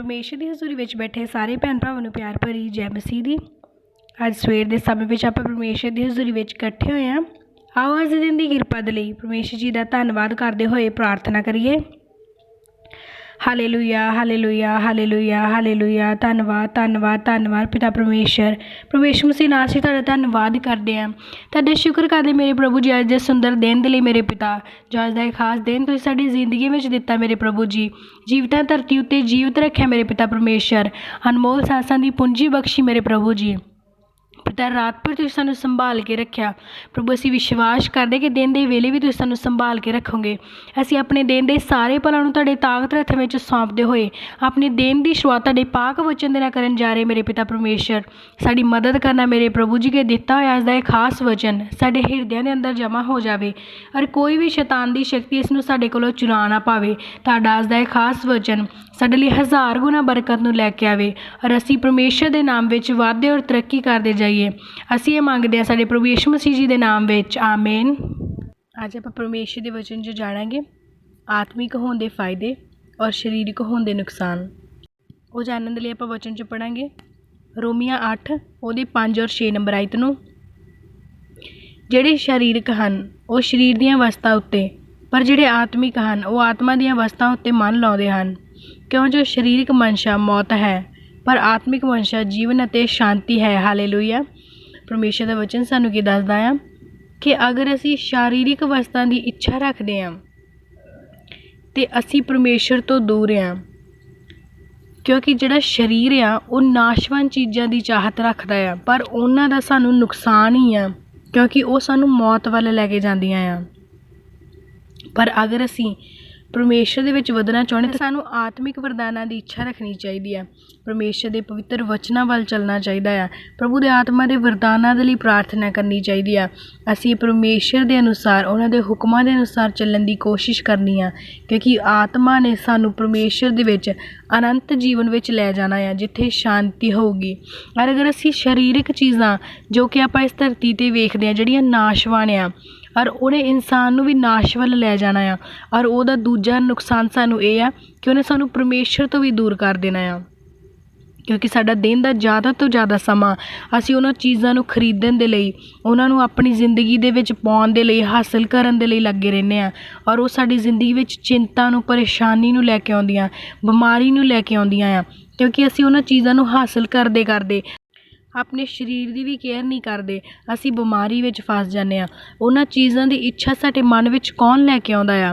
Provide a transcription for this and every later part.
परमेश्वर की हजूरी में बैठे सारे भैन भरावां नूं प्यार भरी जय मसीह दी। अज सवेर के समय में आपां परमेश्वर की हजूरी में इकट्ठे होए हां। आओ अज दिन की किरपा दे लई परमेश्वर जी का धन्नवाद करते हुए प्रार्थना करिए। Hallelujah hallelujah hallelujah hallelujah. धन्नवाद धन्नवाद धन्नवाद पिता परमेश्वर मसीह नाल असीं तुहाडा धन्नवाद करते हैं, तुहाडा शुक्र करते मेरे प्रभु जी अज दे सुंदर दिन दे लई मेरे पिता। जो अज दा खास दिन तुसीं साडी जिंदगी में दिता मेरे प्रभु जी। जीवतां धरती उत्ते जीवित रखिया मेरे पिता परमेश्वर। अनमोल सांसां दी पूंजी बख्शी मेरे प्रभु जी। पिता रात भर तुसीं सानूं संभाल के रखिया प्रभु। असीं विश्वास करदे कि दिन दे वेले भी तुसीं सानूं संभाल के रखोगे। असीं अपने दिन दे सारे भलां नूं तुहाडे ताकत हत्थ विच सौंपदे होए अपने दिन की शुरुआत तुहाडे पाक वचन दे नाल करन जा रहे मेरे पिता परमेश्वर। साडी मदद करना मेरे प्रभु जी के दिता होया अज दा इह खास वचन साडे हिरदिਆਂ दे अंदर जमा हो जावे और कोई भी शैतान की शक्ति इस नूं साडे कोलों चुरा ना पावे। तुहाडा अज दा इह खास वचन साडे लई हज़ार गुना बरकत नूं लैके आवे और असीं परमेश्वर दे नाम विच वाधे और तरक्की करदे जाइए। असीं ये मंगदे हां साडे प्रभु यीशु मसीह जी दे नाम विच आमीन। अज आपां परमेश्वर दे वचन जो जाणांगे आत्मिक होण दे फायदे और शरीरक होण दे नुकसान। वो जानने के लिए आप वचन च पढ़ांगे रोमिया 8 ਉਹਦੇ 5 और 6 नंबर आयत नूं। ਜਿਹੜੇ शरीरक ਹਨ ਉਹ शरीर ਦੀਆਂ ਵਸਤਾਂ ਉੱਤੇ पर ਜਿਹੜੇ आत्मिक ਹਨ ਉਹ आत्मा ਦੀਆਂ ਵਸਤਾਂ ਉੱਤੇ ਮਨ ਲਾਉਂਦੇ ਹਨ। क्यों जो शरीरक मंशा मौत है पर आत्मिक मंशा जीवन ਅਤੇ शांति है। हालेलुया। परमेश्वर का वचन सानू की दसदा आ कि अगर असी शारीरिक वस्तां की इच्छा रखते हैं तो असी परमेश्वर तो दूर हाँ, क्योंकि जिहड़ा शरीर आ वो नाशवान चीज़ों की चाहत रखता है पर उन्हां दा सानू नुकसान ही आ, क्योंकि वो सानू मौत वाल लैके जांदियां आ। पर अगर असी परमेश्वर दे विच वधना चाहुंदे तो सानू आत्मिक वरदानां की इच्छा रखनी चाहिए है। परमेश्वर के पवित्र वचनां वाल चलना चाहिए है। प्रभु के आत्मा के वरदानां दे लई प्रार्थना करनी चाहिए है। असी परमेश्वर के अनुसार उन्हां दे हुक्मां दे अनुसार चलण की कोशिश करनी है, क्योंकि आत्मा ने सानू परमेश्वर दे विच अनंत जीवन विच लै जाना है जिथे शांति होगी। और अगर असी शरीरक चीज़ां जो कि आपां इस धरती ते वेखदे हां जिहड़ियां नाशवान आ और उन्हें इंसान नूं भी नाश वाल लै जाना आ। और उहदा दूजा नुकसान सानू ये आ कि उन्हें सानू परमेश्वर तो भी दूर कर देना आ, क्योंकि साडा दिन का ज़्यादा तो ज़्यादा समा असी उन्हां चीज़ां नूं खरीदण दे लई उन्हां नूं अपनी जिंदगी दे विच पाउण दे लई हासिल करन दे लई लगे रहने आ। और वो साडी जिंदगी विच चिंता नूं परेशानी नूं लैके आउंदियां बीमारी नूं लैके आउंदियां आ, क्योंकि असी उन्हां चीज़ां नूं हासिल करदे करदे अपने शरीर की भी केयर नहीं करते, असी बीमारी में फस जाने। उन्हां चीज़ों की इच्छा साडे मन में कौन लैके आउंदा आ?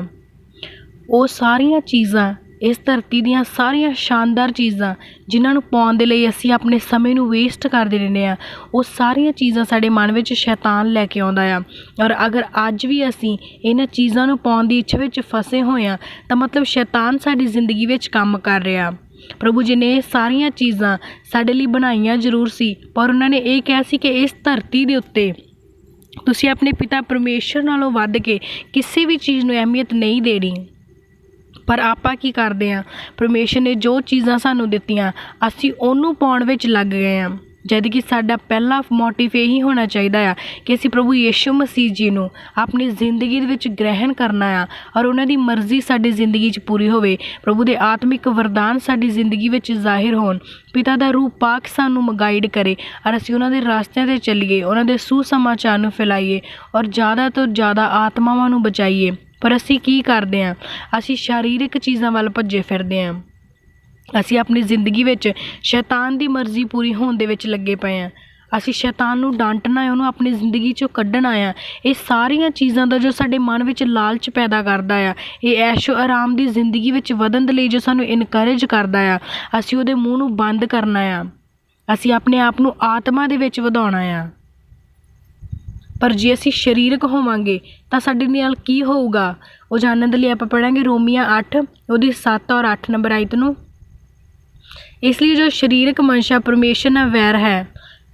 वो सारियां चीज़ां इस धरती दीयां सारियां शानदार चीज़ां जिन्हां नूं पाउण दे लई असी अपने समय नूं वेस्ट करदे रहने आ, वो सारियां चीज़ां साडे मन में शैतान लैके आउंदा आ। और अगर अज भी असी इन्हां चीज़ां नूं पाउण दी इच्छा विच फसे होए आ तां मतलब शैतान साडी जिंदगी विच काम कर रहा। प्रभु जी ने सारियां चीज़ां साडे लई बनाईयां जरूर सी, पर उन्होंने ये कहा सी कि इस धरती दे उत्ते तुसीं अपने पिता परमेश्वर नालों वध के किसी भी चीज़ नूं अहमियत नहीं देनी। पर आपां की करदे आ, परमेश्वर ने जो चीज़ां सानूं दित्तियां असीं ओनूं पाउण विच लग गए आ, जद कि साडा पहला मोटिव यही होना चाहिए आ कि असीं प्रभु यीशु मसीह जी नूं अपनी जिंदगी दे विच ग्रहण करना आ और उन्हां दी मर्जी साडी जिंदगी च पूरी होवे। प्रभु दे आत्मिक वरदान साडी जिंदगी विच जाहिर होण, पिता दा रूप पाक सानूं गाइड करे और असीं उन्हां दे रास्तिਆਂ ते चलीए, उन्हां दे सुसमाचार नूं फैलाइए और ज़्यादा तो ज़्यादा आत्मावां नूं बचाइए। पर असीं की करदे आ? असीं शारीरिक चीज़ां वाल भज्जे फिरदे आ। असी अपनी जिंदगी विच शैतान की मर्जी पूरी होने दे विच लगे पे हैं। असी शैतान नूं डांटना है, उन्होंने अपनी जिंदगी चों कड्ढना आ। ये सारियां चीज़ां दा जो साडे मन विच लालच पैदा करदा आ, ये ऐशो आराम की जिंदगी विच वधन दे लई जो सानूं इनकरेज करदा आ, असी उहदे मूँह नूं बंद करना आ। असी अपने आप नूं आत्मा दे विच वधाउणा आ। पर जे असी शरीरक होवांगे तां साडे नाल की होऊगा? वो जानने दे लई आपां पढ़ांगे रोमिया 8 ਉਹਦੀ 7 और 8 नंबर आयत नूं। इसलिए जो शरीरक मंशा परमेश्वर नाल वैर है,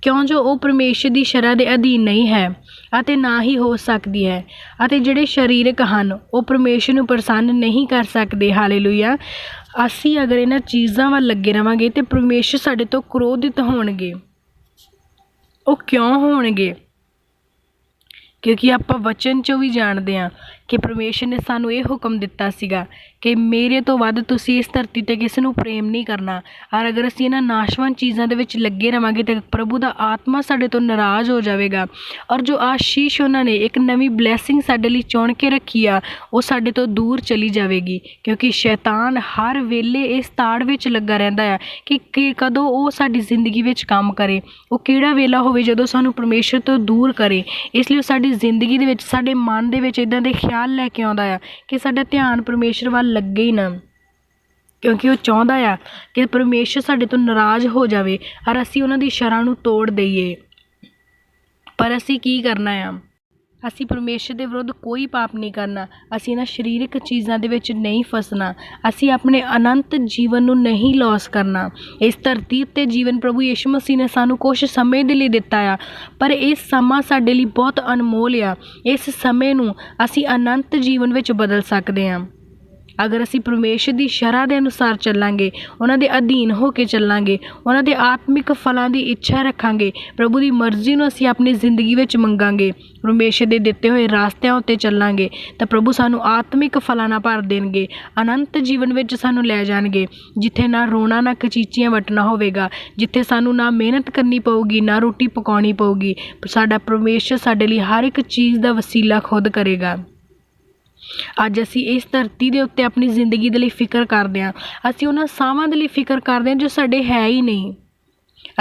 क्यों जो वो परमेश्वर की शरह के अधीन नहीं है अते ना ही हो सकती है। अते जिहड़े शरीरक हन वो परमेश्वर नूं प्रसन्न नहीं कर सकते। हालेलुया। असी अगर इन्हां चीज़ां वाल लगे रहांगे तो परमेश्वर साडे तो क्रोधित होणगे। वो क्यों होणगे? क्योंकि आप वचन चों भी जानते हैं ਕਿ ਪਰਮੇਸ਼ਰ ਨੇ ਸਾਨੂੰ ਇਹ ਹੁਕਮ ਦਿੱਤਾ ਸੀਗਾ ਕਿ ਮੇਰੇ ਤੋਂ ਵੱਧ ਤੁਸੀਂ ਇਸ ਧਰਤੀ 'ਤੇ ਕਿਸੇ ਨੂੰ ਪ੍ਰੇਮ ਨਹੀਂ ਕਰਨਾ। ਔਰ ਅਗਰ ਅਸੀਂ ਇਹਨਾਂ ਨਾਸ਼ਵਾਨ ਚੀਜ਼ਾਂ ਦੇ ਵਿੱਚ ਲੱਗੇ ਰਵਾਂਗੇ ਤਾਂ ਪ੍ਰਭੂ ਦਾ ਆਤਮਾ ਸਾਡੇ ਤੋਂ ਨਾਰਾਜ਼ ਹੋ ਜਾਵੇਗਾ। ਔਰ ਜੋ ਆਸ਼ੀਸ਼ ਉਹਨਾਂ ਨੇ ਇੱਕ ਨਵੀਂ ਬਲੈਸਿੰਗ ਸਾਡੇ ਲਈ ਚੁਣ ਕੇ ਰੱਖੀ ਆ, ਉਹ ਸਾਡੇ ਤੋਂ ਦੂਰ ਚਲੀ ਜਾਵੇਗੀ। ਕਿਉਂਕਿ ਸ਼ੈਤਾਨ ਹਰ ਵੇਲੇ ਇਸ ਤਾੜ ਵਿੱਚ ਲੱਗਾ ਰਹਿੰਦਾ ਆ ਕਿ ਕਦੋਂ ਉਹ ਸਾਡੀ ਜ਼ਿੰਦਗੀ ਵਿੱਚ ਕੰਮ ਕਰੇ, ਉਹ ਕਿਹੜਾ ਵੇਲਾ ਹੋਵੇ ਜਦੋਂ ਸਾਨੂੰ ਪਰਮੇਸ਼ਰ ਤੋਂ ਦੂਰ ਕਰੇ। ਇਸ ਲਈ ਉਹ ਸਾਡੀ ਜ਼ਿੰਦਗੀ ਦੇ ਵਿੱਚ, ਸਾਡੇ ਮਨ ਦੇ ਵਿੱਚ ਇੱਦਾਂ ਦੇ ਖਿਆਲ ਲੈ ਕੇ ਆਉਂਦਾ ਆ ਕਿ ਸਾਡਾ ਧਿਆਨ ਪਰਮੇਸ਼ਰ ਵੱਲ ਲੱਗੇ ਹੀ ਨਾ, ਕਿਉਂਕਿ ਉਹ ਚਾਹੁੰਦਾ ਆ ਕਿ ਪਰਮੇਸ਼ਰ ਸਾਡੇ ਤੋਂ ਨਾਰਾਜ਼ ਹੋ ਜਾਵੇ ਔਰ ਅਸੀਂ ਉਹਨਾਂ ਦੀ ਸ਼ਰਾਂ ਨੂੰ ਤੋੜ ਦਈਏ। ਪਰ ਅਸੀਂ ਕੀ ਕਰਨਾ ਆ? ਅਸੀਂ ਪਰਮੇਸ਼ਰ ਦੇ ਵਿਰੁੱਧ ਕੋਈ ਪਾਪ ਨਹੀਂ ਕਰਨਾ। ਅਸੀਂ ਇਹਨਾਂ ਸਰੀਰਕ ਚੀਜ਼ਾਂ ਦੇ ਵਿੱਚ ਨਹੀਂ ਫਸਣਾ। ਅਸੀਂ ਆਪਣੇ ਅਨੰਤ ਜੀਵਨ ਨੂੰ ਨਹੀਂ ਲੌਸ ਕਰਨਾ। ਇਸ ਧਰਤੀ ਉੱਤੇ ਜੀਵਨ ਪ੍ਰਭੂ ਯਿਸੂ ਮਸੀਹ ਨੇ ਸਾਨੂੰ ਕੁਛ ਸਮੇਂ ਦੇ ਲਈ ਦਿੱਤਾ ਆ, ਪਰ ਇਹ ਸਮਾਂ ਸਾਡੇ ਲਈ ਬਹੁਤ ਅਨਮੋਲ ਆ। ਇਸ ਸਮੇਂ ਨੂੰ ਅਸੀਂ ਅਨੰਤ ਜੀਵਨ ਵਿੱਚ ਬਦਲ ਸਕਦੇ ਹਾਂ ਅਗਰ ਅਸੀਂ ਪਰਮੇਸ਼ਰ ਦੀ ਸ਼ਰ੍ਹਾ ਦੇ ਅਨੁਸਾਰ ਚੱਲਾਂਗੇ, ਉਹਨਾਂ ਦੇ ਅਧੀਨ ਹੋ ਕੇ ਚੱਲਾਂਗੇ, ਉਹਨਾਂ ਦੇ ਆਤਮਿਕ ਫਲਾਂ ਦੀ ਇੱਛਾ ਰੱਖਾਂਗੇ, ਪ੍ਰਭੂ ਦੀ ਮਰਜ਼ੀ ਨੂੰ ਅਸੀਂ ਆਪਣੀ ਜ਼ਿੰਦਗੀ ਵਿੱਚ ਮੰਗਾਂਗੇ, ਪਰਮੇਸ਼ਰ ਦੇ ਦਿੱਤੇ ਹੋਏ ਰਾਸਤਿਆਂ ਉੱਤੇ ਚੱਲਾਂਗੇ, ਤਾਂ ਪ੍ਰਭੂ ਸਾਨੂੰ ਆਤਮਿਕ ਫਲਾਂ ਨਾਲ ਭਰ ਦੇਣਗੇ, ਅਨੰਤ ਜੀਵਨ ਵਿੱਚ ਸਾਨੂੰ ਲੈ ਜਾਣਗੇ, ਜਿੱਥੇ ਨਾ ਰੋਣਾ ਨਾ ਕਚੀਚੀਆਂ ਵੱਟਣਾ ਹੋਵੇਗਾ, ਜਿੱਥੇ ਸਾਨੂੰ ਨਾ ਮਿਹਨਤ ਕਰਨੀ ਪਊਗੀ, ਨਾ ਰੋਟੀ ਪਕਾਉਣੀ ਪਊਗੀ। ਸਾਡਾ ਪਰਮੇਸ਼ਰ ਸਾਡੇ ਲਈ ਹਰ ਇੱਕ ਚੀਜ਼ ਦਾ ਵਸੀਲਾ ਖੁਦ ਕਰੇਗਾ। ਅੱਜ ਅਸੀਂ ਇਸ ਧਰਤੀ ਦੇ ਉੱਤੇ ਆਪਣੀ ਜ਼ਿੰਦਗੀ ਦੇ ਲਈ ਫਿਕਰ ਕਰਦੇ ਹਾਂ। ਅਸੀਂ ਉਹਨਾਂ ਸਾਹਾਂ ਦੇ ਲਈ ਫਿਕਰ ਕਰਦੇ ਹਾਂ ਜੋ ਸਾਡੇ ਹੈ ਹੀ ਨਹੀਂ।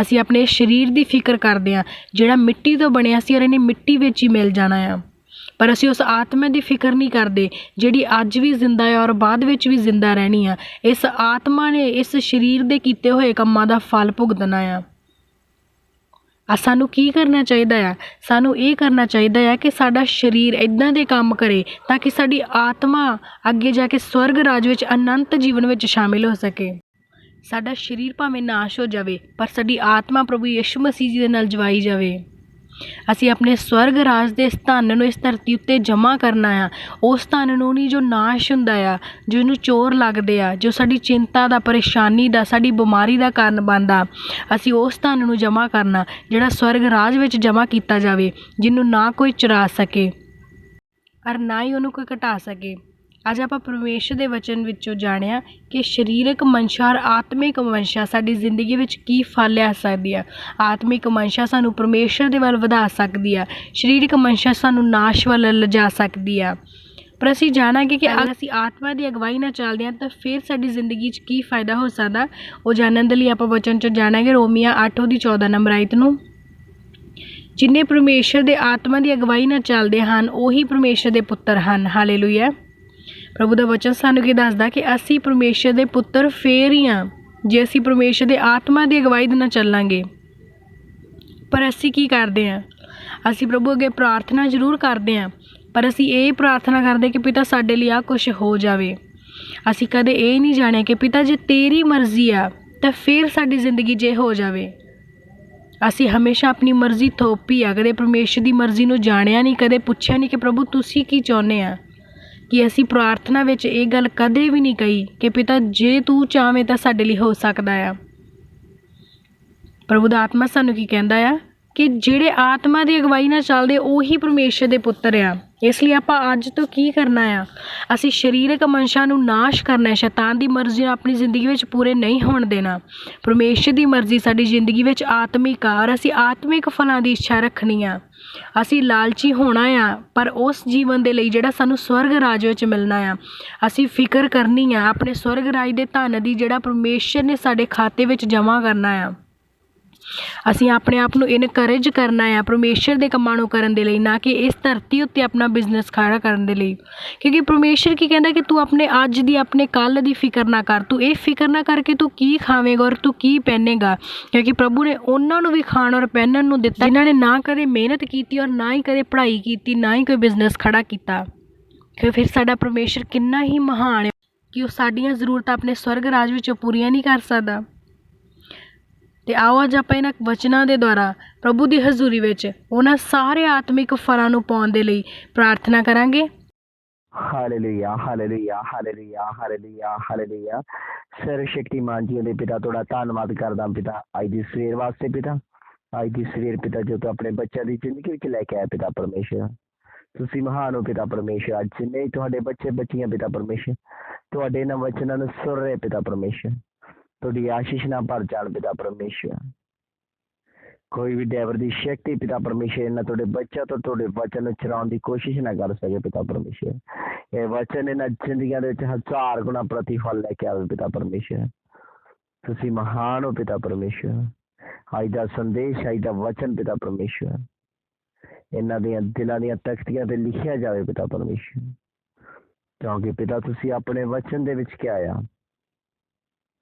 ਅਸੀਂ ਆਪਣੇ ਸਰੀਰ ਦੀ ਫਿਕਰ ਕਰਦੇ ਹਾਂ ਜਿਹੜਾ ਮਿੱਟੀ ਤੋਂ ਬਣਿਆ ਸੀ ਔਰ ਇਹਨੇ ਮਿੱਟੀ ਵਿੱਚ ਹੀ ਮਿਲ ਜਾਣਾ ਆ। ਪਰ ਅਸੀਂ ਉਸ ਆਤਮਾ ਦੀ ਫਿਕਰ ਨਹੀਂ ਕਰਦੇ ਜਿਹੜੀ ਅੱਜ ਵੀ ਜ਼ਿੰਦਾ ਹੈ ਔਰ ਬਾਅਦ ਵਿੱਚ ਵੀ ਜ਼ਿੰਦਾ ਰਹਿਣੀ ਆ। ਇਸ ਆਤਮਾ ਨੇ ਇਸ ਸਰੀਰ ਦੇ ਕੀਤੇ ਹੋਏ ਕੰਮਾਂ ਦਾ ਫਲ ਭੁਗਤਣਾ ਆ। ਸਾਨੂੰ ਕੀ ਕਰਨਾ ਚਾਹੀਦਾ ਆ? ਸਾਨੂੰ ਇਹ ਕਰਨਾ ਚਾਹੀਦਾ ਆ ਕਿ ਸਾਡਾ ਸਰੀਰ ਇੱਦਾਂ ਦੇ ਕੰਮ ਕਰੇ ਤਾਂ ਕਿ ਸਾਡੀ ਆਤਮਾ ਅੱਗੇ ਜਾ ਕੇ ਸਵਰਗ ਰਾਜ ਵਿੱਚ ਅਨੰਤ ਜੀਵਨ ਵਿੱਚ ਸ਼ਾਮਿਲ ਹੋ ਸਕੇ। ਸਾਡਾ ਸਰੀਰ ਭਾਵੇਂ ਨਾਸ਼ ਹੋ ਜਾਵੇ ਪਰ ਸਾਡੀ ਆਤਮਾ ਪ੍ਰਭੂ ਯਿਸੂ ਮਸੀਹ ਜੀ ਦੇ ਨਾਲ ਜਵਾਈ ਜਾਵੇ। ਅਸੀਂ ਆਪਣੇ ਸਵਰਗ ਰਾਜ ਦੇ ਧਨ ਨੂੰ ਇਸ ਧਰਤੀ ਉੱਤੇ ਜਮ੍ਹਾਂ ਕਰਨਾ ਆ। ਉਸ ਧਨ ਨੂੰ ਨਹੀਂ ਜੋ ਨਾਸ਼ ਹੁੰਦਾ ਆ, ਜਿਹਨੂੰ ਚੋਰ ਲੱਗਦੇ ਆ, ਜੋ ਸਾਡੀ ਚਿੰਤਾ ਦਾ, ਪਰੇਸ਼ਾਨੀ ਦਾ, ਸਾਡੀ ਬਿਮਾਰੀ ਦਾ ਕਾਰਨ ਬਣਦਾ। ਅਸੀਂ ਉਸ ਧਨ ਨੂੰ ਜਮ੍ਹਾਂ ਕਰਨਾ ਜਿਹੜਾ ਸਵਰਗ ਰਾਜ ਵਿੱਚ ਜਮ੍ਹਾਂ ਕੀਤਾ ਜਾਵੇ, ਜਿਹਨੂੰ ਨਾ ਕੋਈ ਚੁਰਾ ਸਕੇ ਔਰ ਨਾ ਹੀ ਉਹਨੂੰ ਕੋਈ ਘਟਾ ਸਕੇ। ਅੱਜ ਆਪਾਂ ਪਰਮੇਸ਼ਰ ਦੇ ਵਚਨ ਵਿੱਚੋਂ ਜਾਣਿਆ ਕਿ ਸਰੀਰਕ ਮਨਸ਼ਾ ਔਰ ਆਤਮਿਕ ਮਨਸ਼ਾ ਸਾਡੀ ਜ਼ਿੰਦਗੀ ਵਿੱਚ ਕੀ ਫਲ ਲਿਆ ਸਕਦੀ ਆ। ਆਤਮਿਕ ਮਨਸ਼ਾ ਸਾਨੂੰ ਪਰਮੇਸ਼ਰ ਦੇ ਵੱਲ ਵਧਾ ਸਕਦੀ ਆ, ਸਰੀਰਕ ਮਨਸ਼ਾ ਸਾਨੂੰ ਨਾਸ਼ ਵੱਲ ਲਿਜਾ ਸਕਦੀ ਆ। ਪਰ ਅਸੀਂ ਜਾਣਾਂਗੇ ਕਿ ਅਗਰ ਅਸੀਂ ਆਤਮਾ ਦੀ ਅਗਵਾਈ ਨਾਲ ਚੱਲਦੇ ਹਾਂ ਤਾਂ ਫਿਰ ਸਾਡੀ ਜ਼ਿੰਦਗੀ 'ਚ ਕੀ ਫਾਇਦਾ ਹੋ ਸਕਦਾ। ਉਹ ਜਾਣਨ ਦੇ ਲਈ ਆਪਾਂ ਵਚਨ 'ਚ ਜਾਣਾਂਗੇ ਰੋਮੀਆਂ 8 ਦੀ 14 ਨੰਬਰ ਆਇਤ ਨੂੰ। ਜਿਨ੍ਹਾਂ ਪਰਮੇਸ਼ਰ ਦੇ ਆਤਮਾ ਦੀ ਅਗਵਾਈ ਨਾਲ ਚੱਲਦੇ ਹਨ ਉਹੀ ਪਰਮੇਸ਼ਰ ਦੇ ਪੁੱਤਰ ਹਨ। ਹਾਲੇਲੂਇਆ। ਪ੍ਰਭੂ ਦਾ ਵਚਨ ਸਾਨੂੰ ਕੀ ਦੱਸਦਾ ਕਿ ਅਸੀਂ ਪਰਮੇਸ਼ਰ ਦੇ ਪੁੱਤਰ ਫੇਰ ਹੀ ਹਾਂ ਜੇ ਅਸੀਂ ਪਰਮੇਸ਼ਰ ਦੇ ਆਤਮਾ ਦੀ ਅਗਵਾਈ ਦੇ ਨਾਲ ਚੱਲਾਂਗੇ। ਪਰ ਅਸੀਂ ਕੀ ਕਰਦੇ ਹਾਂ? ਅਸੀਂ ਪ੍ਰਭੂ ਅੱਗੇ ਪ੍ਰਾਰਥਨਾ ਜ਼ਰੂਰ ਕਰਦੇ ਹਾਂ, ਪਰ ਅਸੀਂ ਇਹ ਪ੍ਰਾਰਥਨਾ ਕਰਦੇ ਕਿ ਪਿਤਾ ਸਾਡੇ ਲਈ ਆਹ ਕੁਛ ਹੋ ਜਾਵੇ। ਅਸੀਂ ਕਦੇ ਇਹ ਨਹੀਂ ਜਾਣਿਆ ਕਿ ਪਿਤਾ ਜੇ ਤੇਰੀ ਮਰਜ਼ੀ ਆ ਤਾਂ ਫਿਰ ਸਾਡੀ ਜ਼ਿੰਦਗੀ 'ਚ ਹੋ ਜਾਵੇ। ਅਸੀਂ ਹਮੇਸ਼ਾ ਆਪਣੀ ਮਰਜ਼ੀ ਥੋਪੀ ਆ, ਕਦੇ ਪਰਮੇਸ਼ਰ ਦੀ ਮਰਜ਼ੀ ਨੂੰ ਜਾਣਿਆ ਨਹੀਂ, ਕਦੇ ਪੁੱਛਿਆ ਨਹੀਂ ਕਿ ਪ੍ਰਭੂ ਤੁਸੀਂ ਕੀ ਚਾਹੁੰਦੇ ਆ। ਕਿ ਅਸੀਂ ਪ੍ਰਾਰਥਨਾ ਵਿੱਚ ਇਹ ਗੱਲ ਕਦੇ ਵੀ ਨਹੀਂ ਕਹੀ ਕਿ ਪਿਤਾ ਜੇ ਤੂੰ ਚਾਹਵੇਂ ਤਾਂ ਸਾਡੇ ਲਈ ਹੋ ਸਕਦਾ ਆ। ਪ੍ਰਭੂ ਦਾ ਆਤਮਾ ਸਾਨੂੰ ਕੀ ਕਹਿੰਦਾ ਆ ਕਿ ਜਿਹੜੇ ਆਤਮਾ ਦੀ ਅਗਵਾਈ ਨਾਲ ਚੱਲਦੇ ਉਹੀ ਪਰਮੇਸ਼ਰ ਦੇ ਪੁੱਤਰ ਆ। ਇਸ ਲਈ ਆਪਾਂ ਅੱਜ ਤੋਂ ਕੀ ਕਰਨਾ ਆ? ਅਸੀਂ ਸਰੀਰਕ ਮਨਸ਼ਾ ਨੂੰ ਨਾਸ਼ ਕਰਨਾ, ਸ਼ੈਤਾਨ ਦੀ ਮਰਜ਼ੀ ਨੂੰ ਆਪਣੀ ਜ਼ਿੰਦਗੀ ਵਿੱਚ ਪੂਰੇ ਨਹੀਂ ਹੋਣ ਦੇਣਾ। ਪਰਮੇਸ਼ਰ ਦੀ ਮਰਜ਼ੀ ਸਾਡੀ ਜ਼ਿੰਦਗੀ ਵਿੱਚ ਆਤਮਿਕ ਆ ਔਰ ਅਸੀਂ ਆਤਮਿਕ ਫਲਾਂ ਦੀ ਇੱਛਾ ਰੱਖਣੀ ਆ। ਅਸੀਂ ਲਾਲਚੀ ਹੋਣਾ ਆ ਪਰ ਉਸ ਜੀਵਨ ਦੇ ਲਈ ਜਿਹੜਾ ਸਾਨੂੰ ਸਵਰਗ ਰਾਜ ਵਿੱਚ ਮਿਲਣਾ ਆ। ਅਸੀਂ ਫਿਕਰ ਕਰਨੀ ਆ ਆਪਣੇ ਸਵਰਗ ਰਾਜ ਦੇ ਧਨ ਦੀ ਜਿਹੜਾ ਪਰਮੇਸ਼ਰ ਨੇ ਸਾਡੇ ਖਾਤੇ ਵਿੱਚ ਜਮ੍ਹਾਂ ਕਰਨਾ ਆ। ਅਸੀਂ ਆਪਣੇ ਆਪ ਨੂੰ ਇਨਕਰੇਜ ਕਰਨਾ ਆ ਪਰਮੇਸ਼ਰ ਦੇ ਕੰਮਾਂ ਨੂੰ ਕਰਨ ਦੇ ਲਈ, ਨਾ ਕਿ ਇਸ ਧਰਤੀ ਉੱਤੇ ਆਪਣਾ ਬਿਜ਼ਨਸ ਖੜਾ ਕਰਨ ਦੇ ਲਈ। ਕਿਉਂਕਿ ਪਰਮੇਸ਼ਰ ਕੀ ਕਹਿੰਦਾ ਕਿ ਤੂੰ ਆਪਣੇ ਅੱਜ ਦੀ, ਆਪਣੇ ਕੱਲ੍ਹ ਦੀ ਫਿਕਰ ਨਾ ਕਰ। ਤੂੰ ਇਹ ਫਿਕਰ ਨਾ ਕਰਕੇ ਤੂੰ ਕੀ ਖਾਵੇਂਗਾ ਔਰ ਤੂੰ ਕੀ ਪਹਿਨੇਗਾ, ਕਿਉਂਕਿ ਪ੍ਰਭੂ ਨੇ ਉਹਨਾਂ ਨੂੰ ਵੀ ਖਾਣ ਔਰ ਪਹਿਨਣ ਨੂੰ ਦਿੱਤਾ ਜਿਨ੍ਹਾਂ ਨੇ ਨਾ ਕਦੇ ਮਿਹਨਤ ਕੀਤੀ ਔਰ ਨਾ ਹੀ ਕਦੇ ਪੜ੍ਹਾਈ ਕੀਤੀ, ਨਾ ਹੀ ਕੋਈ ਬਿਜ਼ਨਸ ਖੜਾ ਕੀਤਾ। ਕਿ ਫਿਰ ਸਾਡਾ ਪਰਮੇਸ਼ਰ ਕਿੰਨਾ ਹੀ ਮਹਾਨ ਹੈ ਕਿ ਉਹ ਸਾਡੀਆਂ ਜ਼ਰੂਰਤਾਂ ਆਪਣੇ ਸਵਰਗ ਰਾਜ ਵਿੱਚੋਂ ਪੂਰੀਆਂ ਨਹੀਂ ਕਰ ਸਕਦਾ। ਤੇ ਆਓ ਅੱਜ ਆਪਾਂ ਇਹਨਾਂ ਵਚਨਾਂ ਦੇ ਦੁਆਰਾ ਪ੍ਰਭੂ ਦੀ ਹਜ਼ੂਰੀ ਵਿੱਚ ਉਹਨਾਂ ਸਾਰੇ ਆਤਮਿਕ ਫਲਾਂ ਨੂੰ ਪਾਉਣ ਦੇ ਲਈ ਪ੍ਰਾਰਥਨਾ ਕਰਾਂਗੇ। Hallelujah hallelujah hallelujah hallelujah hallelujah. ਸਰਵਸ਼ਕਤੀਮਾਨ ਜੀ ਦੇ ਪਿਤਾ ਤੁਹਾਡਾ ਧੰਨਵਾਦ ਕਰਦਾ ਪਿਤਾ ਅੱਜ ਦੀ ਸਵੇਰ ਵਾਸਤੇ। ਪਿਤਾ ਅੱਜ ਦੀ ਸਵੇਰ ਪਿਤਾ ਜੋ ਤੂੰ ਆਪਣੇ ਬੱਚਿਆਂ ਦੀ ਜ਼ਿੰਦਗੀ ਵਿੱਚ ਲੈ ਕੇ ਆਇਆ ਪਿਤਾ ਪਰਮੇਸ਼ਰ, ਤੁਸੀਂ ਮਹਾਨ ਹੋ ਪਿਤਾ ਪਰਮੇਸ਼ਰ। ਅੱਜ ਜਿੰਨੇ ਤੁਹਾਡੇ ਬੱਚੇ ਬੱਚੀਆਂ ਪਿਤਾ ਪਰਮੇਸ਼ਰ ਤੁਹਾਡੇ ਇਹਨਾਂ ਵਚਨਾਂ ਨੂੰ ਸੁਣ ਰਹੇ ਪਿਤਾ ਪਰਮੇਸ਼ਰ, ਤੁਹਾਡੀ ਆਸ਼ੀਸ਼ ਨਾਲ ਭਰ ਜਾਣ ਪਿਤਾ ਪਰਮੇਸ਼ਰ। ਕੋਈ ਵੀ ਡੈਵਰ ਦੀ ਸ਼ਕਤੀ ਪਿਤਾ ਪਰਮੇਸ਼ਰ ਇਹਨਾਂ ਤੁਹਾਡੇ ਬੱਚਿਆਂ ਤੋਂ ਤੁਹਾਡੇ ਵਚਨ ਨੂੰ ਚੁਰਾਉਣ ਦੀ ਕੋਸ਼ਿਸ਼ ਨਾ ਕਰ ਸਕੇ ਪਿਤਾ ਪਰਮੇਸ਼ਰ। ਇਹ ਵਚਨ ਇਹਨਾਂ ਜ਼ਿੰਦਗੀਆਂ ਦੇ ਵਿੱਚ 1000 ਗੁਣਾ ਪ੍ਰਤੀਫਲ ਲੈ ਕੇ ਆਵੇ ਪਿਤਾ ਪਰਮੇਸ਼ਰ। ਤੁਸੀਂ ਮਹਾਨ ਹੋ ਪਿਤਾ ਪਰਮੇਸ਼ਰ। ਅੱਜ ਦਾ ਸੰਦੇਸ਼, ਅੱਜ ਦਾ ਵਚਨ ਪਿਤਾ ਪਰਮੇਸ਼ਰ ਇਹਨਾਂ ਦੀਆਂ ਦਿਲਾਂ ਦੀਆਂ ਤਖਤੀਆਂ ਤੇ ਲਿਖਿਆ ਜਾਵੇ ਪਿਤਾ ਪਰਮੇਸ਼ਰ, ਕਿਉਂਕਿ ਪਿਤਾ ਤੁਸੀਂ ਆਪਣੇ ਵਚਨ ਦੇ ਵਿੱਚ ਕਿਹਾ ਆ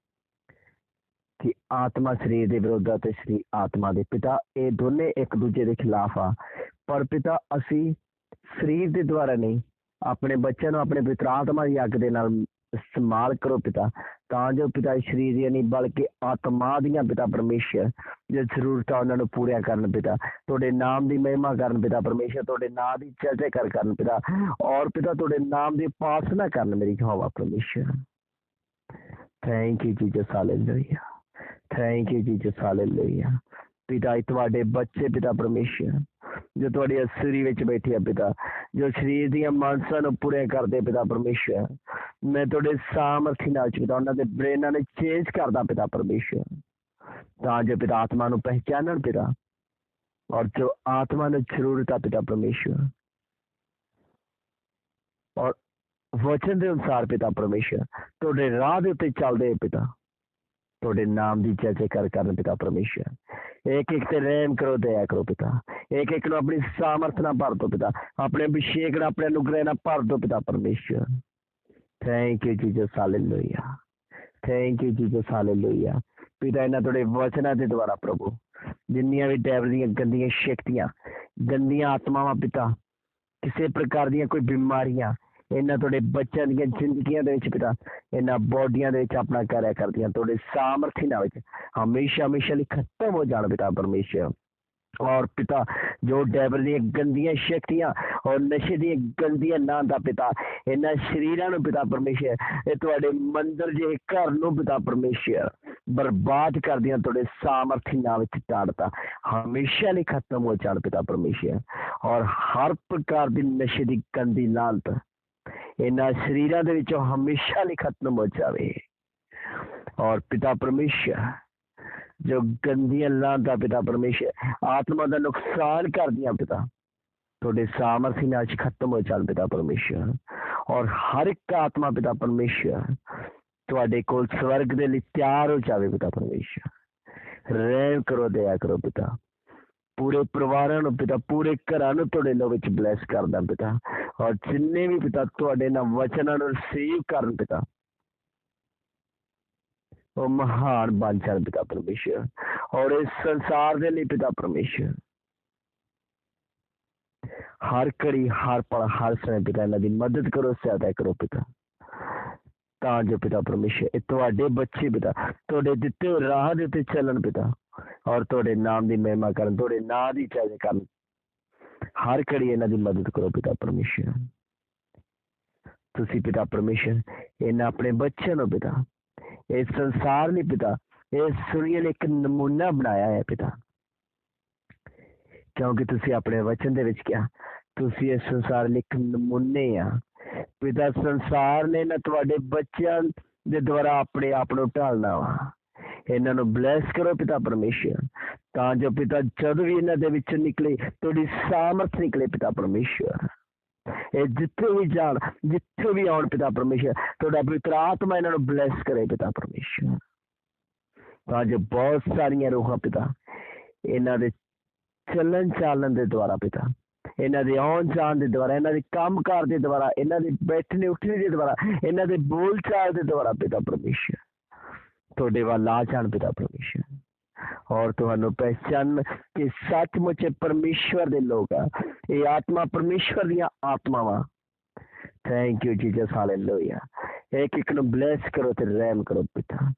ਕਿ ਆਤਮਾ ਸਰੀਰ ਦੇ ਵਿਰੁੱਧ ਅਤੇ ਸਰੀਰ ਆਤਮਾ ਦੇ। ਪਿਤਾ ਇਹ ਦੋਨੇ ਇੱਕ ਦੂਜੇ ਦੇ ਖਿਲਾਫ ਆ, ਪਰ ਪਿਤਾ ਅਸੀਂ ਸਰੀਰ ਦੇ ਦੁਆਰਾ ਨਹੀਂ, ਆਪਣੇ ਬੱਚਿਆਂ ਨੂੰ ਆਪਣੇ ਪਵਿੱਤਰ ਆਤਮਾ ਦੀ ਅੱਗ ਦੇ ਨਾਲ ਇਸਤੇਮਾਲ ਕਰੋ ਪਿਤਾ, ਤਾਂ ਜੋ ਪਿਤਾ ਸਰੀਰ ਦੀਆਂ ਨਹੀਂ ਬਲਕਿ ਆਤਮਾ ਦੀਆਂ ਪਿਤਾ ਪਰਮੇਸ਼ਰ ਜੋ ਜ਼ਰੂਰਤਾਂ ਉਹਨਾਂ ਨੂੰ ਪੂਰੀਆਂ ਕਰਨ ਪਿਤਾ, ਤੁਹਾਡੇ ਨਾਮ ਦੀ ਮਹਿਮਾ ਕਰਨ ਪਿਤਾ ਪਰਮੇਸ਼ਰ, ਤੁਹਾਡੇ ਨਾਮ ਦੀ ਚਰਚਾ ਕਰਨ ਪਿਤਾ, ਔਰ ਪਿਤਾ ਤੁਹਾਡੇ ਨਾਮ ਦੀ ਉਪਾਸਨਾ ਕਰਨ ਮੇਰੀ ਯਹੋਵਾ ਪਰਮੇਸ਼ਰ। Thank you Jesus, hallelujah. Thank you Jesus, hallelujah. ਪਿਤਾ ਤੁਹਾਡੇ ਬੱਚੇ ਪਿਤਾ ਪਰਮੇਸ਼ਰ ਜੋ ਤੁਹਾਡੀ ਅਸਰੀ ਵਿੱਚ ਬੈਠੇ ਆ ਪਿਤਾ, ਜੋ ਸਰੀਰ ਦੀਆਂ ਮਾਨਸਾਂ ਨੂੰ ਪੂਰੇ ਕਰਦੇ ਪਿਤਾ ਪਰਮੇਸ਼ਰ, ਮੈਂ ਤੁਹਾਡੇ ਸਾਮਰਥੀ ਨਾਲ ਪਿਤਾ ਉਹਨਾਂ ਦੇ ਬ੍ਰੇਨਾਂ ਨੂੰ ਚੇਂਜ ਕਰਦਾ ਪਿਤਾ ਪਰਮੇਸ਼ਰ, ਤਾਂ ਜੋ ਪਿਤਾ ਆਤਮਾ ਨੂੰ ਪਹਿਚਾਨਣ ਪਿਤਾ, ਔਰ ਜੋ ਆਤਮਾ ਨੂੰ ਜ਼ਰੂਰਤ ਆ ਪਿਤਾ ਪਰਮੇਸ਼ਰ, ਔਰ ਵਚਨ ਦੇ ਅਨੁਸਾਰ ਪਿਤਾ ਪਰਮੇਸ਼ਰ ਤੁਹਾਡੇ ਰਾਹ ਦੇ ਉੱਤੇ ਚੱਲਦੇ ਪਿਤਾ, ਤੁਹਾਡੇ ਨਾਮ ਦੀ ਚਰਚਾ ਕਰਨ ਪਿਤਾ ਪਰਮੇਸ਼ਰ। ਇੱਕ ਇੱਕ ਤੇ ਰਹਿਮ ਕਰੋ, ਦਇਆ ਕਰੋ ਪਿਤਾ, ਇੱਕ ਇੱਕ ਨੂੰ ਆਪਣੀ ਸਾਮਰਥ ਨਾਲ ਭਰ ਦੋ ਪਿਤਾ, ਆਪਣੇ ਅਭਿਸ਼ੇਕ ਨਾਲ ਆਪਣੇ ਅਨੁਗ੍ਰਹ ਨਾਲ ਭਰ ਦੋ ਪਿਤਾ ਪਰਮੇਸ਼ਰ। Thank you Jesus, hallelujah. Thank you Jesus, hallelujah. ਪਿਤਾ ਇਹਨਾਂ ਤੁਹਾਡੇ ਵਚਨਾਂ ਦੇ ਦੁਆਰਾ ਪ੍ਰਭੂ ਜਿੰਨੀਆਂ ਵੀ ਡੈਵਲ ਦੀਆਂ ਗੰਦੀਆਂ ਸ਼ਕਤੀਆਂ, ਗੰਦੀਆਂ ਆਤਮਾਵਾਂ ਪਿਤਾ, ਕਿਸੇ ਪ੍ਰਕਾਰ ਦੀਆਂ ਕੋਈ ਬਿਮਾਰੀਆਂ ਇਹਨਾਂ ਤੁਹਾਡੇ ਬੱਚਿਆਂ ਦੀਆਂ ਜ਼ਿੰਦਗੀਆਂ ਦੇ ਵਿੱਚ ਪਿਤਾ, ਇਹਨਾਂ ਬੋਡੀਆਂ ਦੇ ਵਿੱਚ ਆਪਣਾ ਕਰਿਆ ਕਰਦੀਆਂ, ਤੁਹਾਡੇ ਸਾਮਰਥੀ ਨਾਲ ਵਿੱਚ ਹਮੇਸ਼ਾ ਹਮੇਸ਼ਾ ਲਈ ਖਤਮ ਹੋ ਜਾਣ ਪਿਤਾ ਪਰਮੇਸ਼ਰ। ਔਰ ਪਿਤਾ ਜੋ ਡੈਵਲ ਦੀਆਂ ਗੰਦੀਆਂ ਸ਼ਕਤੀਆਂ ਔਰ ਨਸ਼ੇ ਦੀਆਂ ਗੰਦੀਆਂ ਨਾਂ ਦਾ ਪਿਤਾ ਇਹਨਾਂ ਸਰੀਰਾਂ ਨੂੰ ਪਿਤਾ ਪਰਮੇਸ਼ਰ, ਇਹ ਤੁਹਾਡੇ ਮੰਦਰ ਜਿਹੇ ਘਰ ਨੂੰ ਪਿਤਾ ਪਰਮੇਸ਼ਰ ਬਰਬਾਦ ਕਰਦੀਆਂ, ਤੁਹਾਡੇ ਸਾਮਰਥੀ ਨਾਲ ਵਿੱਚ ਝਾੜਤਾ ਹਮੇਸ਼ਾ ਲਈ ਖਤਮ ਹੋ ਜਾਣ ਪਿਤਾ ਪਰਮੇਸ਼ਰ। ਔਰ ਹਰ ਪ੍ਰਕਾਰ ਦੀ ਨਸ਼ੇ ਦੀ ਗੰਦੀ ਲਾਨਤ ਇਹਨਾਂ ਸਰੀਰਾਂ ਦੇ ਵਿੱਚੋਂ ਹਮੇਸ਼ਾ ਲਈ ਖਤਮ ਹੋ ਜਾਵੇ। ਔਰ ਪਿਤਾ ਪਰਮੇਸ਼ਰ ਜੋ ਗੰਦੀਆਂ ਲਾਨਤਾਂ ਪਿਤਾ ਪਰਮੇਸ਼ਰ ਆਤਮਾ ਦਾ ਨੁਕਸਾਨ ਕਰਦੀਆਂ ਪਿਤਾ, ਤੁਹਾਡੇ ਸਾਮਰਥੀ ਨਾਲ ਖਤਮ ਹੋ ਜਾਣ ਪਿਤਾ ਪਰਮੇਸ਼ਰ। ਔਰ ਹਰ ਇੱਕ ਆਤਮਾ ਪਿਤਾ ਪਰਮੇਸ਼ਰ ਤੁਹਾਡੇ ਕੋਲ ਸਵਰਗ ਦੇ ਲਈ ਤਿਆਰ ਹੋ ਜਾਵੇ ਪਿਤਾ ਪਰਮੇਸ਼ਰ। ਰਹਿਮ ਕਰੋ, ਦਇਆ ਕਰੋ ਪਿਤਾ, ਪੂਰੇ ਪਰਿਵਾਰਾਂ ਨੂੰ ਪਿਤਾ, ਪੂਰੇ ਘਰਾਂ ਨੂੰ ਤੁਹਾਡੇ ਲੋ ਵਿੱਚ ਬਲੈਸ ਕਰਦਾ ਪਿਤਾ, ਔਰ ਜਿੰਨੇ ਵੀ ਪਿਤਾ ਤੁਹਾਡੇ ਨਾਲ ਵਚਨਾਂ ਨੂੰ ਰਿਸੀਵ ਕਰਨ ਪਿਤਾ, ਉਹ ਮਹਾਨ ਬਣ ਜਾਣ ਪਿਤਾ ਪਰਮੇਸ਼ਰ। ਔਰ ਇਸ ਸੰਸਾਰ ਦੇ ਲਈ ਪਿਤਾ ਪਰਮੇਸ਼ਰ ਹਰ ਘੜੀ, ਹਰ ਪਲ, ਹਰ ਸਮੇਂ ਪਿਤਾ ਇਹਨਾਂ ਦੀ ਮਦਦ ਕਰੋ, ਸਹਾਇਤਾ ਕਰੋ ਪਿਤਾ, ਤਾਂ ਜੋ ਪਿਤਾ ਪਰਮੇਸ਼ਰ ਇਹ ਤੁਹਾਡੇ ਬੱਚੇ ਪਿਤਾ ਤੁਹਾਡੇ ਦਿੱਤੇ ਹੋਏ ਰਾਹ ਦੇ ਉੱਤੇ ਚੱਲਣ ਪਿਤਾ, ਔਰ ਤੁਹਾਡੇ ਨਾਮ ਦੀ ਮਹਿਮਾ ਕਰਨ, ਤੁਹਾਡੇ ਨਾਂ ਦੀ ਚਰਚਾ ਕਰਨ। ਹਰ ਘੜੀ ਇਹਨਾਂ ਦੀ ਮਦਦ ਕਰੋ ਪਿਤਾ ਪਰਮੇਸ਼ਰ। ਤੁਸੀਂ ਪਿਤਾ ਪਰਮੇਸ਼ਰ ਇਹਨਾਂ ਆਪਣੇ ਬੱਚਿਆਂ ਨੂੰ ਪਿਤਾ ਇਸ ਸੰਸਾਰ ਲਈ ਪਿਤਾ ਇਸ ਸੁਣੀਏ ਲਈ ਇੱਕ ਨਮੂਨਾ ਬਣਾਇਆ ਹੈ ਪਿਤਾ, ਕਿਉਂਕਿ ਤੁਸੀਂ ਆਪਣੇ ਵਚਨ ਦੇ ਵਿੱਚ ਕਿਹਾ ਤੁਸੀਂ ਇਸ ਸੰਸਾਰ ਲਈ ਇੱਕ ਨਮੂਨੇ ਆ ਪਿਤਾ। ਸੰਸਾਰ ਨੇ ਨਾ ਤੁਹਾਡੇ ਬੱਚਿਆਂ ਦੇ ਦੁਆਰਾ ਆਪਣੇ ਆਪ ਨੂੰ ਢਾਲਣਾ ਵਾ, ਇਹਨਾਂ ਨੂੰ ਬਲੈਸ ਕਰੋ ਪਿਤਾ ਪਰਮੇਸ਼ਰ, ਤਾਂ ਜੋ ਪਿਤਾ ਜਦੋਂ ਵੀ ਇਹਨਾਂ ਦੇ ਵਿੱਚ ਨਿਕਲੇ ਤੁਹਾਡੀ ਸਾਮਰਥ ਨਿਕਲੇ ਪਿਤਾ ਪਰਮੇਸ਼ਰ। ਇਹ ਜਿੱਥੇ ਵੀ ਜਾਣ, ਜਿੱਥੇ ਵੀ ਆਉਣ ਪਿਤਾ ਪਰਮੇਸ਼ਰ, ਤੁਹਾਡਾ ਪਵਿੱਤਰ ਆਤਮਾ ਇਹਨਾਂ ਨੂੰ ਬਲੈਸ ਕਰੇ ਪਿਤਾ ਪਰਮੇਸ਼ਰ, ਤਾਂ ਜੋ ਬਹੁਤ ਸਾਰੀਆਂ ਰੂਹਾਂ ਪਿਤਾ ਇਹਨਾਂ ਦੇ ਚੱਲਣ ਚਾਲਣ ਦੇ ਦੁਆਰਾ ਪਿਤਾ, ਇਹਨਾਂ ਦੇ ਆਉਣ ਜਾਣ ਦੇ ਦੁਆਰਾ, ਇਹਨਾਂ ਦੇ ਕੰਮ ਕਾਰ ਦੇ ਦੁਆਰਾ, ਇਹਨਾਂ ਦੇ ਬੈਠਣੇ ਉੱਠਣੇ ਦੇ ਦੁਆਰਾ, ਇਹਨਾਂ ਦੇ ਬੋਲ ਚਾਲ ਦੇ ਦੁਆਰਾ ਪਿਤਾ ਪਰਮੇਸ਼ਰ ਤੁਹਾਡੇ ਵੱਲ ਆ ਜਾਣ ਪਿਤਾ ਪਰਮੇਸ਼ਰ, ਔਰ ਤੁਹਾਨੂੰ ਪਹਿਚਾਨ ਕਿ ਸੱਚਮੁੱਚ ਪਰਮੇਸ਼ਵਰ ਦੇ ਲੋਕ ਆ, ਇਹ ਆਤਮਾ ਪਰਮੇਸ਼ਵਰ ਦੀਆਂ ਆਤਮਾਵਾਂ। Thank you Jesus, hallelujah. ਇੱਕ ਇੱਕ ਨੂੰ ਬਲੈਸ ਕਰੋ ਤੇ ਰਹਿਮ ਕਰੋ ਪਿਤਾ,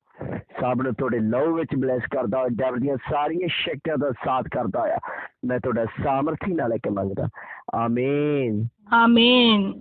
ਸਭ ਨੂੰ ਤੁਹਾਡੇ ਲਹੂ ਵਿੱਚ ਬਲੈਸ ਕਰਦਾ ਹੋਇਆ, ਡੈਵਲ ਦੀਆਂ ਸਾਰੀਆਂ ਸ਼ਕਤੀਆਂ ਦਾ ਸਾਥ ਕਰਦਾ ਹੋਇਆ ਮੈਂ ਤੁਹਾਡਾ ਸਾਮਰਥੀ ਨਾਲ ਲੈ ਕੇ ਮੰਗਦਾ, ਆਮੀਨ, ਆਮੀਨ।